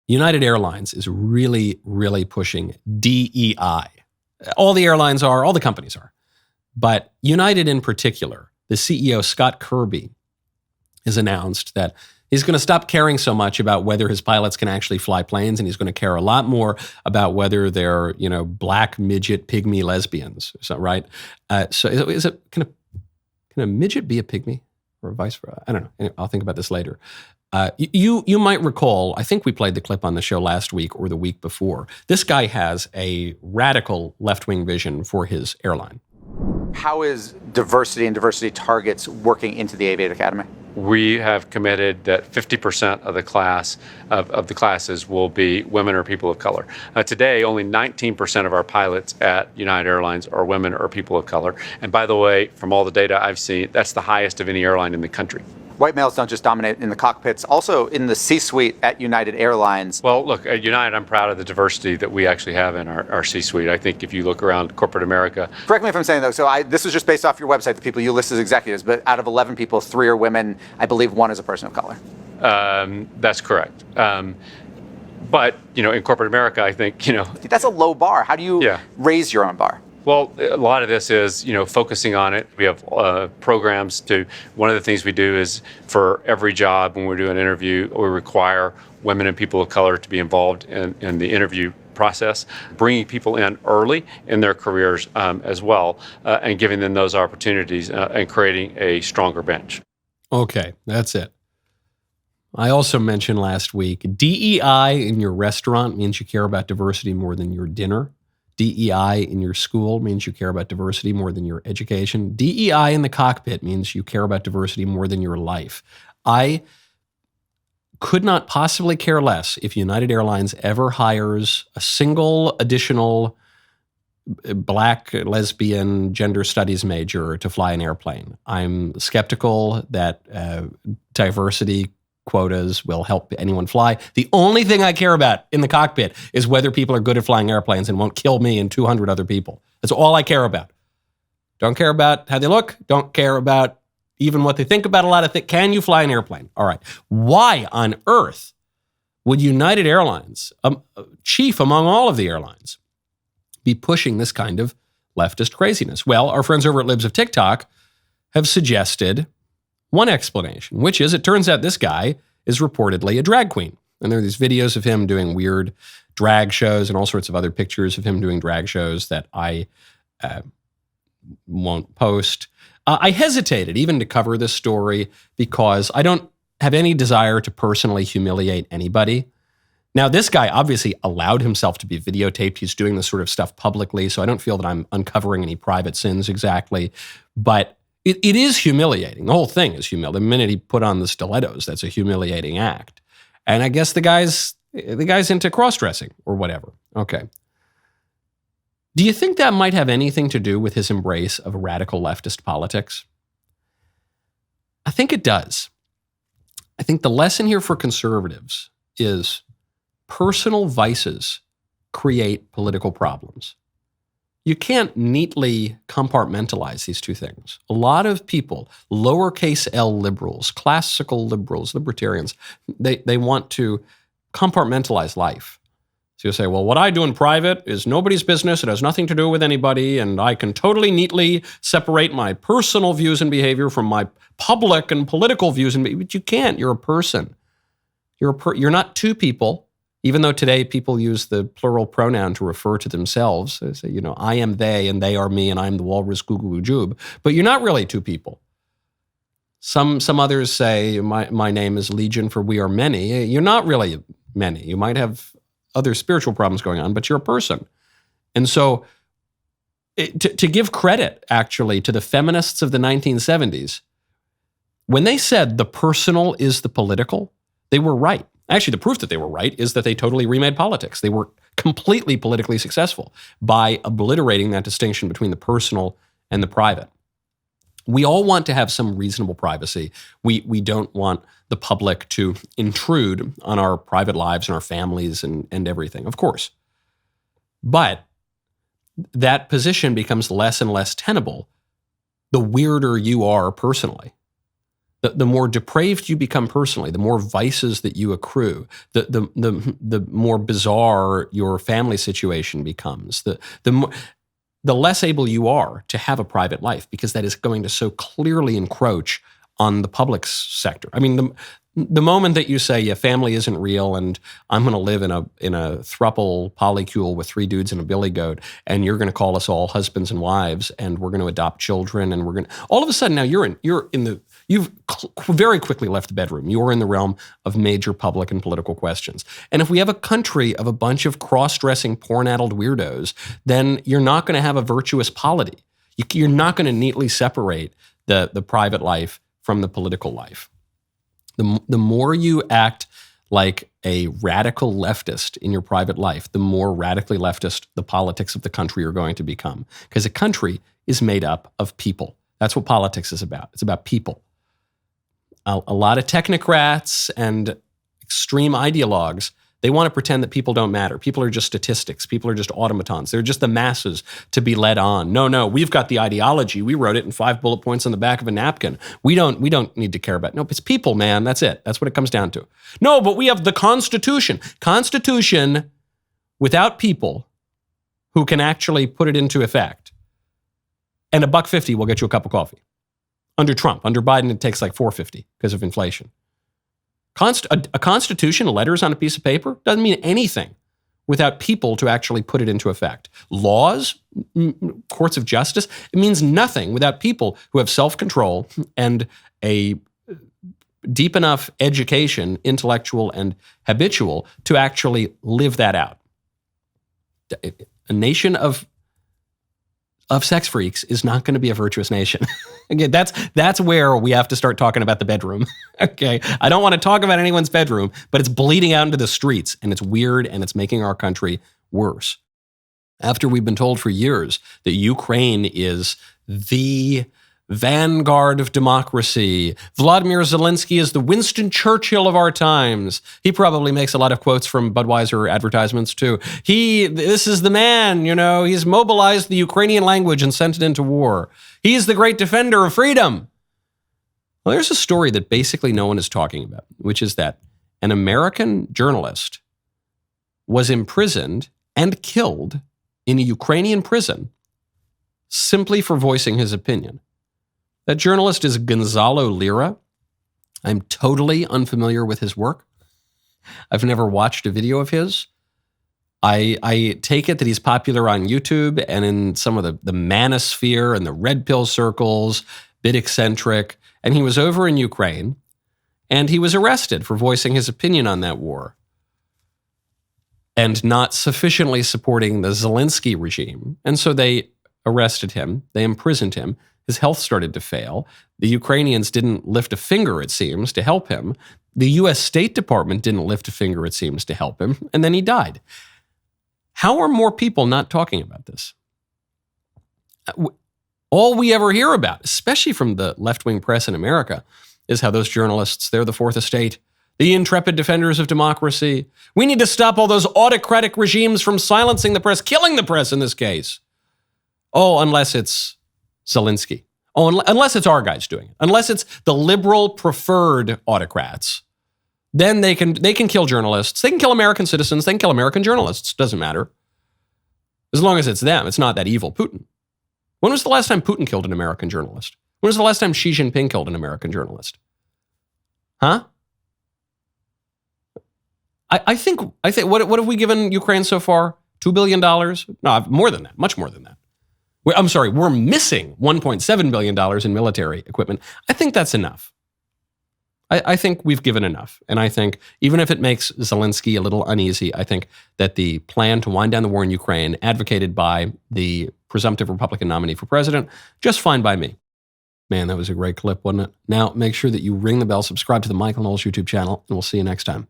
United Airlines is really, really pushing DEI. All the airlines are, all the companies are. But United in particular, the CEO, Scott Kirby, has announced that he's going to stop caring so much about whether his pilots can actually fly planes, and he's going to care a lot more about whether they're, black midget pygmy lesbians. Is that right? So is it can a midget be a pygmy or vice versa? I don't know. Anyway, I'll think about this later. You might recall, I think we played the clip on the show last week or the week before. This guy has a radical left-wing vision for his airline. How is diversity and diversity targets working into the Aviate Academy? We have committed that 50% of the class of the classes will be women or people of color. Today, only 19% of our pilots at United Airlines are women or people of color. And by the way, from all the data I've seen, that's the highest of any airline in the country. White males don't just dominate in the cockpits, also in the C-suite at United Airlines. Well, look, at United, I'm proud of the diversity that we actually have in our C-suite. I think if you look around corporate America. Correct me if I'm saying, though, so this is just based off your website, the people you list as executives, but out of 11 people, 3 are women. I believe 1 is a person of color. That's correct. But, in corporate America, I think, That's a low bar. How do you raise your own bar? Well, a lot of this is, focusing on it. We have programs one of the things we do is for every job when we do an interview, we require women and people of color to be involved in the interview process, bringing people in early in their careers as well, and giving them those opportunities and creating a stronger bench. Okay, that's it. I also mentioned last week, DEI in your restaurant means you care about diversity more than your dinner. DEI in your school means you care about diversity more than your education. DEI in the cockpit means you care about diversity more than your life. I could not possibly care less if United Airlines ever hires a single additional black, lesbian, gender studies major to fly an airplane. I'm skeptical that diversity quotas will help anyone fly. The only thing I care about in the cockpit is whether people are good at flying airplanes and won't kill me and 200 other people. That's all I care about. Don't care about how they look. Don't care about even what they think about a lot of things. Can you fly an airplane? All right. Why on earth would United Airlines, chief among all of the airlines, be pushing this kind of leftist craziness? Well, our friends over at Libs of TikTok have suggested one explanation, which is it turns out this guy is reportedly a drag queen. And there are these videos of him doing weird drag shows and all sorts of other pictures of him doing drag shows that I won't post. I hesitated even to cover this story because I don't have any desire to personally humiliate anybody. Now, this guy obviously allowed himself to be videotaped. He's doing this sort of stuff publicly, so I don't feel that I'm uncovering any private sins exactly. But it is humiliating. The whole thing is humiliating. The minute he put on the stilettos, that's a humiliating act. And I guess the guy's into cross-dressing or whatever. Okay. Do you think that might have anything to do with his embrace of radical leftist politics? I think it does. I think the lesson here for conservatives is personal vices create political problems. You can't neatly compartmentalize these two things. A lot of people, lowercase l liberals, classical liberals, libertarians, they want to compartmentalize life. So you say, well, what I do in private is nobody's business. It has nothing to do with anybody. And I can totally neatly separate my personal views and behavior from my public and political views. But you can't. You're a person. You're not two people. Even though today people use the plural pronoun to refer to themselves, they say, I am they and they are me and I'm the walrus goo goo joob. But you're not really two people. Some others say, my name is Legion for we are many. You're not really many. You might have other spiritual problems going on, but you're a person. And so to give credit, actually, to the feminists of the 1970s, when they said the personal is the political, they were right. Actually, the proof that they were right is that they totally remade politics. They were completely politically successful by obliterating that distinction between the personal and the private. We all want to have some reasonable privacy. We don't want the public to intrude on our private lives and our families and everything, of course. But that position becomes less and less tenable the weirder you are personally. the more depraved you become personally, the more vices that you accrue, the more bizarre your family situation becomes, the less able you are to have a private life, because that is going to so clearly encroach on the public sector. I mean, the moment that you say, yeah, family isn't real, and I'm going to live in a thruple polycule with 3 dudes and a billy goat, and you're going to call us all husbands and wives, and we're going to adopt children, and we're going to, all of a sudden now you've very quickly left the bedroom. You're in the realm of major public and political questions. And if we have a country of a bunch of cross-dressing, porn-addled weirdos, then you're not going to have a virtuous polity. You're not going to neatly separate the private life from the political life. The more you act like a radical leftist in your private life, the more radically leftist the politics of the country are going to become. Because a country is made up of people. That's what politics is about. It's about people. A lot of technocrats and extreme ideologues, they want to pretend that people don't matter. People are just statistics. People are just automatons. They're just the masses to be led on. No, we've got the ideology. We wrote it in 5 bullet points on the back of a napkin. We don't need to care about it. No, it's people, man. That's it. That's what it comes down to. No, but we have the Constitution. Constitution without people who can actually put it into effect. And $1.50 will get you a cup of coffee. Under Trump. Under Biden, it takes like $4.50 because of inflation. A constitution, letters on a piece of paper, doesn't mean anything without people to actually put it into effect. Laws, courts of justice, it means nothing without people who have self-control and a deep enough education, intellectual and habitual, to actually live that out. A nation of sex freaks is not going to be a virtuous nation. Again, that's where we have to start talking about the bedroom. Okay, I don't want to talk about anyone's bedroom, but it's bleeding out into the streets, and it's weird, and it's making our country worse. After we've been told for years that Ukraine is the vanguard of democracy. Vladimir Zelensky is the Winston Churchill of our times. He probably makes a lot of quotes from Budweiser advertisements too. This is the man, he's mobilized the Ukrainian language and sent it into war. He's the great defender of freedom. Well, there's a story that basically no one is talking about, which is that an American journalist was imprisoned and killed in a Ukrainian prison simply for voicing his opinion. That journalist is Gonzalo Lira. I'm totally unfamiliar with his work. I've never watched a video of his. I take it that he's popular on YouTube and in some of the manosphere and the red pill circles, bit eccentric. And he was over in Ukraine, and he was arrested for voicing his opinion on that war and not sufficiently supporting the Zelensky regime. And so they arrested him. They imprisoned him. His health started to fail. The Ukrainians didn't lift a finger, it seems, to help him. The U.S. State Department didn't lift a finger, it seems, to help him. And then he died. How are more people not talking about this? All we ever hear about, especially from the left-wing press in America, is how those journalists, they're the fourth estate, the intrepid defenders of democracy. We need to stop all those autocratic regimes from silencing the press, killing the press in this case. Oh, unless it's Zelensky. Oh, unless it's our guys doing it. Unless it's the liberal preferred autocrats. Then they can kill journalists. They can kill American citizens. They can kill American journalists. Doesn't matter. As long as it's them. It's not that evil Putin. When was the last time Putin killed an American journalist? When was the last time Xi Jinping killed an American journalist? Huh? I think what have we given Ukraine so far? $2 billion? No, more than that. Much more than that. We're missing $1.7 billion in military equipment. I think that's enough. I think we've given enough. And I think even if it makes Zelensky a little uneasy, I think that the plan to wind down the war in Ukraine, advocated by the presumptive Republican nominee for president, just fine by me. Man, that was a great clip, wasn't it? Now, make sure that you ring the bell, subscribe to the Michael Knowles YouTube channel, and we'll see you next time.